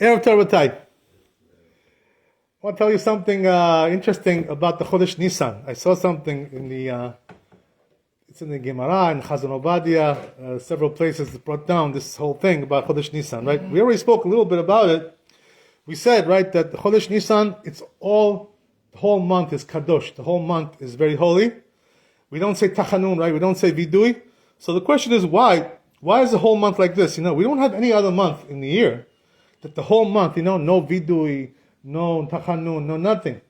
Erev Torah. I want to tell you something interesting about the Chodesh Nissan. I saw something in the, it's in the Gemara, in Chazon Obadiah, several places that brought down this whole thing about Chodesh Nissan, right? We already spoke a little bit about it. We said, right, that the Chodesh Nissan, the whole month is Kadosh. The whole month is very holy. We don't say Tachanun, right? We don't say Vidui. So the question is, why? Why is the whole month like this? We don't have any other month in the year that the whole month, no Vidui, no Tachanun, no nothing.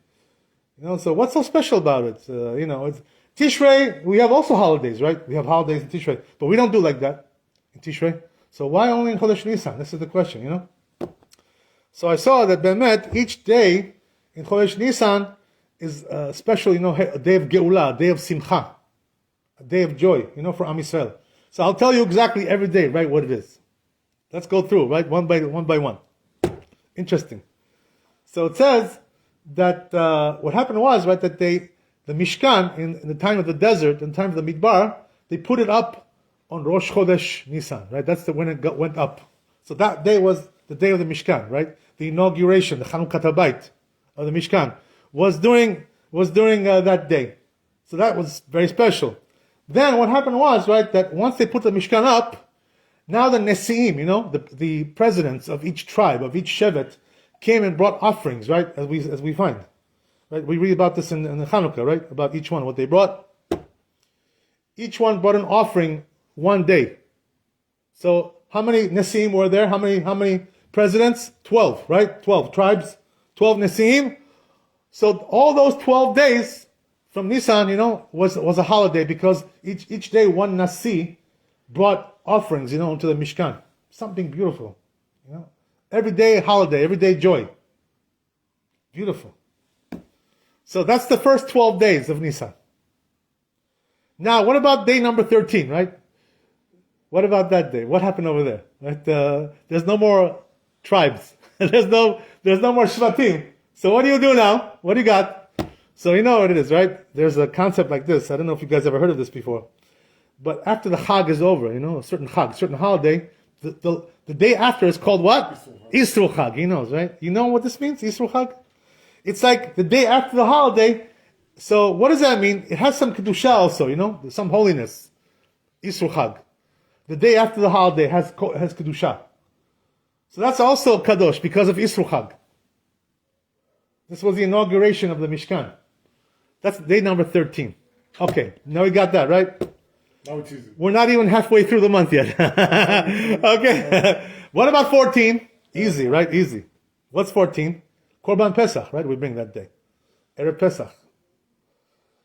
So what's so special about it? It's Tishrei, we have also holidays, right? We have holidays in Tishrei, but we don't do like that in Tishrei. So why only in Chodesh Nisan? This is the question, So I saw that Be'emet, each day in Chodesh Nisan is special, a day of Geulah, a day of Simcha, a day of joy, for Am Yisrael. So I'll tell you exactly every day, right, what it is. Let's go through, right, one by one. Interesting. So it says that what happened was, right, that the Mishkan, in the time of the desert, in the time of the Midbar, they put it up on Rosh Chodesh Nisan, right? That's when it went up. So that day was the day of the Mishkan, right? The inauguration, the Chanukah Habayit of the Mishkan was during that day. So that was very special. Then what happened was, right, that once they put the Mishkan up, now the Nesiim, the presidents of each tribe, of each Shevet, came and brought offerings, right, as we find. Right? We read about this in the Chanukah, right? About each one, what they brought. Each one brought an offering one day. So how many Nesiim were there? How many presidents? 12, right? 12 tribes, 12 Nesiim. So all those 12 days from Nisan, was a holiday because each day one Nasi brought offerings, into the Mishkan. Something beautiful, Every day holiday, every day joy. Beautiful. So that's the first 12 days of Nisan. Now, what about day number 13, right? What about that day? What happened over there? Right? There's no more tribes. there's no more Shvatim. So what do you do now? What do you got? So you know what it is, right? There's a concept like this. I don't know if you guys ever heard of this before. But after the Chag is over, a certain Chag, certain holiday, the day after is called what? Yisro Chag. He knows, right? You know what this means, Yisro Chag? It's like the day after the holiday. So what does that mean? It has some Kedusha also, some holiness. Yisro Chag. The day after the holiday has Kedusha. So that's also Kadosh because of Yisro Chag. This was the inauguration of the Mishkan. That's day number 13. Okay, now we got that, right? Now it's easy. We're not even halfway through the month yet. Okay. What about 14? Easy, right? Easy. What's 14? Korban Pesach, right? We bring that day. Erev Pesach.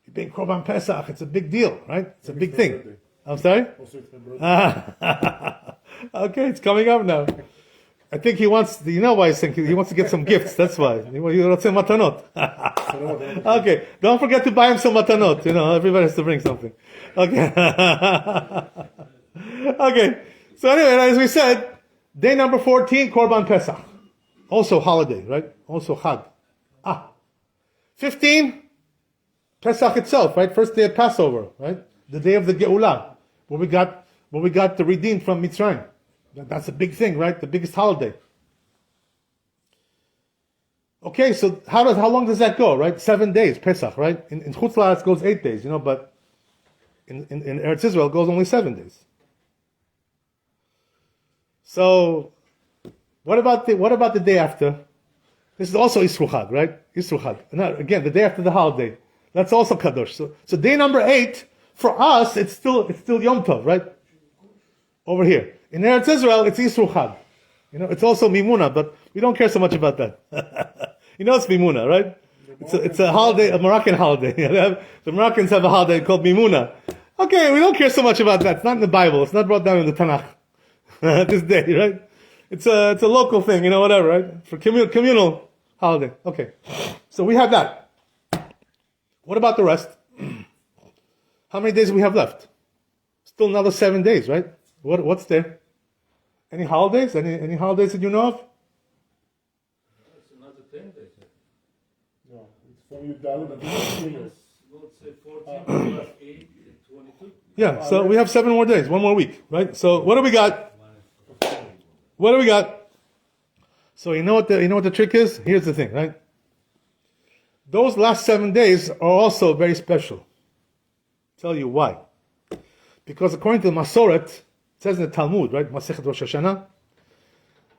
You bring Korban Pesach. It's a big deal, right? It's a big thing. Birthday. I'm sorry? Also it's my birthday. Okay, it's coming up now. I think he wants, why he's thinking, he wants to get some gifts, that's why. He wants some matanot. Okay, don't forget to buy him some matanot, everybody has to bring something. Okay. Okay, so anyway, as we said, day number 14, Korban Pesach. Also holiday, right? Also Chag. 15, Pesach itself, right? First day of Passover, right? The day of the Geulah, where we got the redeemed from Mitzrayim. That's a big thing, right? The biggest holiday. Okay, so how long does that go, right? 7 days, Pesach, right? In Chutz La'aretz it goes 8 days, but in Eretz Israel it goes only 7 days. So, what about the day after? This is also Yisro Chag, right? Yisro Chag. Now, again, the day after the holiday. That's also Kadosh. So day number 8, for us, it's still Yom Tov, right? Over here. In Eretz Israel, it's Yisro Chag. It's also Mimuna, but we don't care so much about that. It's Mimuna, right? It's a holiday, a Moroccan holiday. The Moroccans have a holiday called Mimuna. Okay, we don't care so much about that. It's not in the Bible. It's not brought down in the Tanakh. This day, right? It's a local thing, whatever, right? For communal holiday. Okay. So we have that. What about the rest? How many days do we have left? Still another 7 days, right? What's there? Any holidays? Any holidays that you know of? It's another 10 days. No, it's from Yudalem and Let's say 14 plus 8, 22. Yeah, so we have 7 more days, 1 more week, right? So what do we got? So you know what the trick is? Here's the thing, right? Those last 7 days are also very special. Tell you why. Because according to the Masoret, it says in the Talmud, right, Masechet Rosh Hashanah,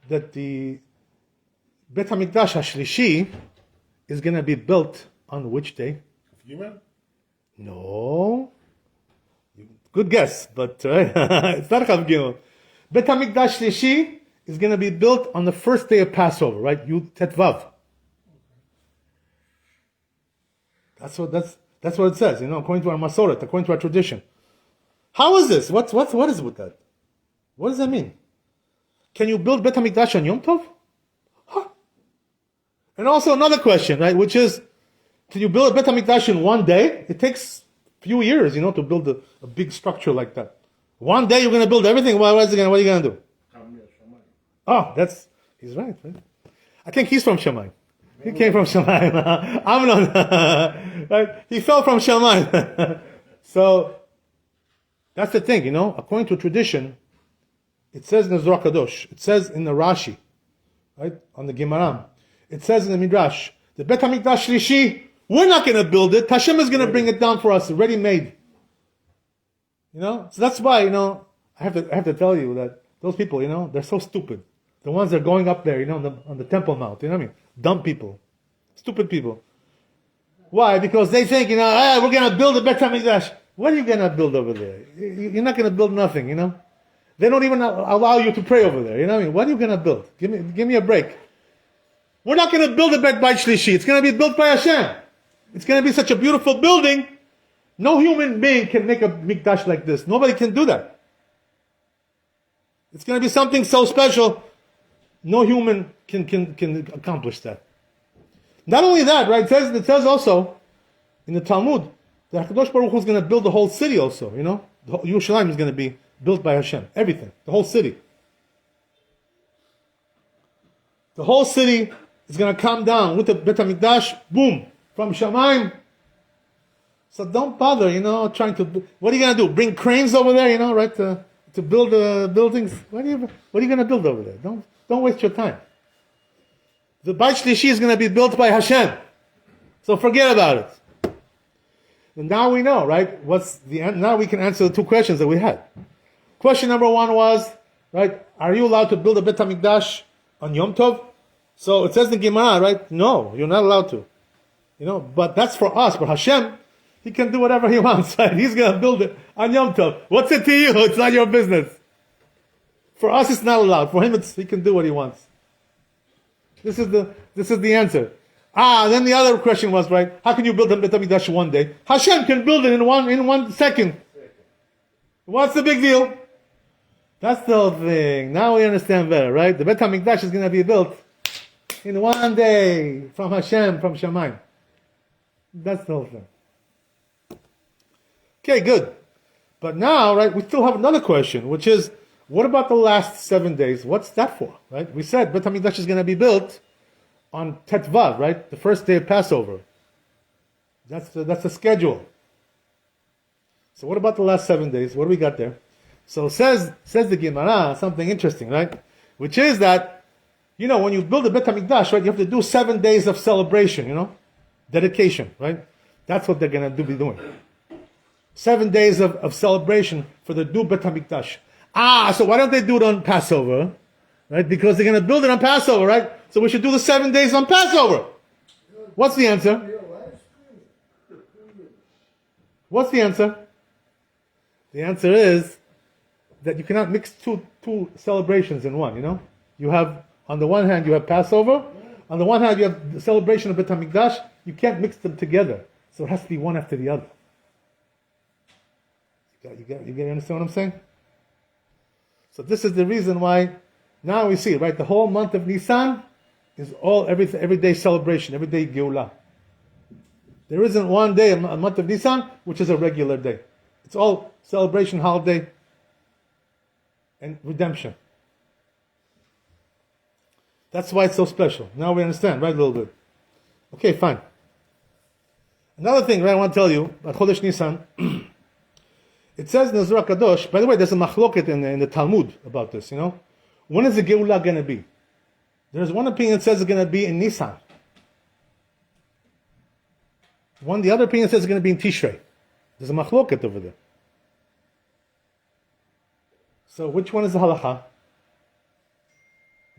that the Bet HaMikdash HaShlishi is going to be built on which day? Human? No. Good guess, but it's not Chav Gimel. Bet HaMikdash Shlishi is going to be built on the first day of Passover, right? Yud Tet Vav. That's what it says, according to our Masoret, according to our tradition. How is this? What is it with that? What does that mean? Can you build Bet HaMikdash on Yom Tov? Huh. And also another question, right? Which is, can you build a Bet HaMikdash in one day? It takes a few years, to build a big structure like that. One day you're going to build everything. What are you going to do? Oh, he's right. I think he's from Shammai. He came from Shammai. Amnon, right? He fell from Shammai. So, that's the thing, according to tradition, it says in the Zohar Kadosh, it says in the Rashi, right, on the Gemara, it says in the Midrash, the Bet HaMikdash Shlishi, we're not going to build it. Hashem is going to bring it down for us, ready made. So that's why, I have to tell you that those people, they're so stupid. The ones that are going up there, on the Temple Mount, you know what I mean? Dumb people. Stupid people. Why? Because they think, we're going to build a Bet HaMikdash. What are you going to build over there? You're not going to build nothing, They don't even allow you to pray over there, you know what I mean? What are you going to build? Give me a break. We're not going to build a Bet Shlishi. It's going to be built by Hashem. It's going to be such a beautiful building. No human being can make a mikdash like this. Nobody can do that. It's going to be something so special. No human can accomplish that. Not only that, right? It says also in the Talmud that HaKadosh Baruch Hu is going to build the whole city also. The whole Yerushalayim is going to be built by Hashem. Everything, the whole city. The whole city is going to come down with the Bet HaMikdash. Boom. From Shamayim. So don't bother, trying to... What are you going to do? Bring cranes over there, right? To build buildings? What are you going to build over there? Don't waste your time. The Beit Shlishi is going to be built by Hashem. So forget about it. And now we know, right? Now we can answer the two questions that we had. Question number one was, right? Are you allowed to build a Bet HaMikdash on Yom Tov? So it says in the Gemara, right? No, you're not allowed to. But that's for us. But Hashem, He can do whatever He wants, right? He's going to build it on Yom Tov. What's it to you? It's not your business. For us, it's not allowed. For Him, He can do what He wants. This is the answer. Then the other question was, right? How can you build a Bet HaMikdash one day? Hashem can build it in 1 second. What's the big deal? That's the whole thing. Now we understand better, right? The Bet HaMikdash is going to be built in 1 day from Hashem, from Shamayim. That's the whole thing. Okay, good. But now, right, we still have another question, which is, what about the last 7 days? What's that for, right? We said Bet HaMikdash is going to be built on Tet Vav, right? The first day of Passover. That's the schedule. So what about the last 7 days? What do we got there? So says the Gemara something interesting, right? Which is that, when you build a Bet HaMikdash, right, you have to do 7 days of celebration, dedication, right? That's what they're going to be doing. 7 days of celebration for the new Bet HaMikdash. So why don't they do it on Passover? Right? Because they're going to build it on Passover, right? So we should do the 7 days on Passover. What's the answer? What's the answer? The answer is that you cannot mix two celebrations in one, You have, on the one hand, you have Passover. On the one hand, you have the celebration of Bet HaMikdash. You can't mix them together. So it has to be one after the other. You understand what I'm saying? So this is the reason why now we see, right? The whole month of Nissan is every day celebration, every day Geulah. There isn't one day, a month of Nissan, which is a regular day. It's all celebration, holiday, and redemption. That's why it's so special. Now we understand, right? A little bit. Okay, fine. Another thing, right, I want to tell you about Chodesh Nisan. It says in the Zohar Kadosh, by the way, there's a machloket in the Talmud about this, When is the Geulah going to be? There's one opinion that says it's going to be in Nissan. The other opinion says it's going to be in Tishrei. There's a machloket over there. So which one is the halacha?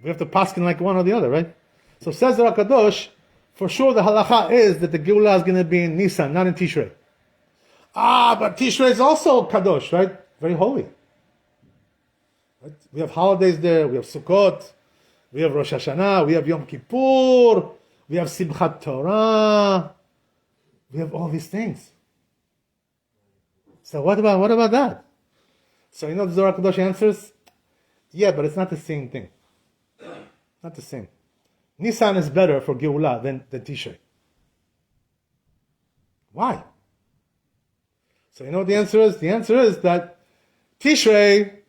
We have to paskin like one or the other, right? So says the Kadosh, for sure the halacha is that the Geulah is going to be in Nissan, not in Tishrei. But Tishrei is also Kadosh, right? Very holy. Right? We have holidays there, we have Sukkot, we have Rosh Hashanah, we have Yom Kippur, we have Simchat Torah, we have all these things. So what about that? So you know the Zohar Kadosh answers? Yeah, but it's not the same thing. Not the same. Nissan is better for Geulah than Tishrei. Why? So you know what the answer is? The answer is that Tishrei,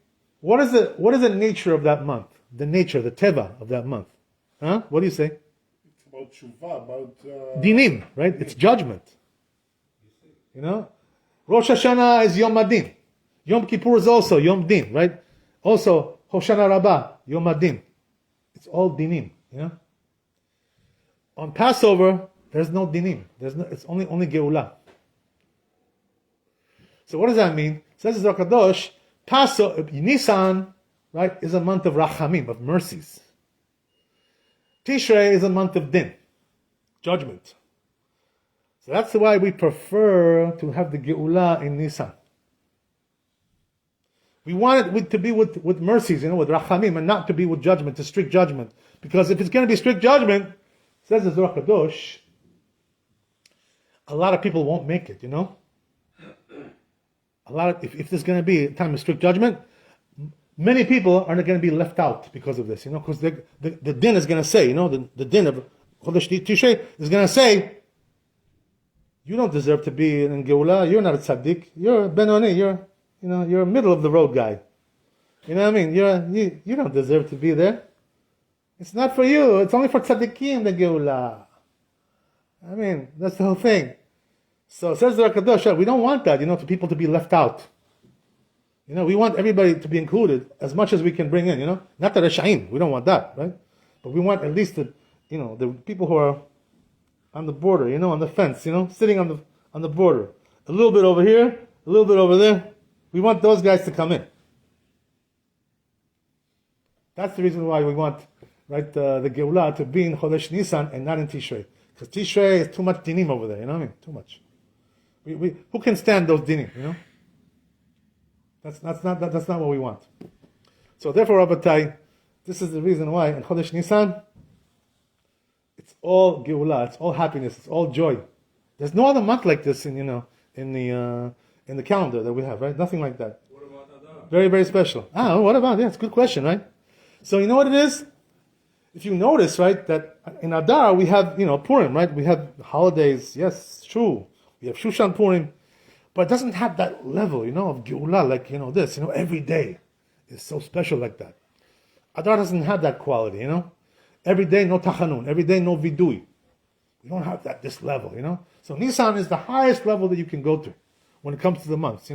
what is the nature of that month? The nature, the teva of that month. Huh? What do you say? It's about tshuva, about... Dinim, right? It's judgment. You know? Rosh Hashanah is Yom Adin. Yom Kippur is also Yom Din, right? Also, Hoshana Rabbah, Yom Adin. It's all dinim, you know? On Passover, there's no dinim. It's only Geulah. So what does that mean? Says the Zohar Kadosh, Nisan, right, is a month of rachamim, of mercies. Tishrei is a month of din, judgment. So that's why we prefer to have the Geulah in Nisan. We want it to be with mercies, with rachamim, and not to be with judgment, to strict judgment. Because if it's going to be strict judgment, says the Zohar Kadosh, a lot of people won't make it, if there's going to be a time of strict judgment, many people are not going to be left out because of this, because the din is going to say, the din of Chodesh Tishrei is going to say, you don't deserve to be in Geulah, you're not a tzaddik, you're a Benoni, you're a middle of the road guy. You know what I mean? You don't deserve to be there. It's not for you, it's only for tzaddikim, the Geulah. I mean, that's the whole thing. So says the Kadosh, we don't want that, for people to be left out. We want everybody to be included as much as we can bring in, Not the Reshaim, we don't want that, right? But we want at least the people who are on the border, on the fence, sitting on the border. A little bit over here, a little bit over there. We want those guys to come in. That's the reason why we want, right, the Geulah to be in Chodesh Nisan and not in Tishrei. Because Tishrei is too much dinim over there, you know what I mean? Too much. Who can stand those dinim, That's not what we want. So therefore, Rabbi, this is the reason why in Chodesh Nisan, it's all Geulah, it's all happiness, it's all joy. There's no other month like this in the calendar that we have, right? Nothing like that. What about Adar? Very, very special. What about? Yeah, it's a good question, right? So you know what it is? If you notice, right, that in Adar we have, Purim, right? We have holidays, yes, true. We have Shushan Purim, but it doesn't have that level, of Geulah, like, this, every day is so special like that. Adar doesn't have that quality, Every day, no tachanun. Every day, no vidui. We don't have this level, So Nisan is the highest level that you can go to when it comes to the months,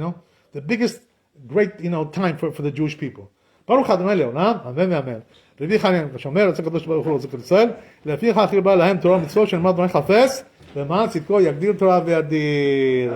The biggest, great, time for the Jewish people. Baruch Adonai Leolam, Amen Amen. Rabbi Chanan, Shomer, Tzak Kadosh Baruch Hu, Tzak Yisrael, לפיכך הרבה להם תורה ומצוות שנלמד בני חפש, למען צדקו יגדיל תורה וידיר.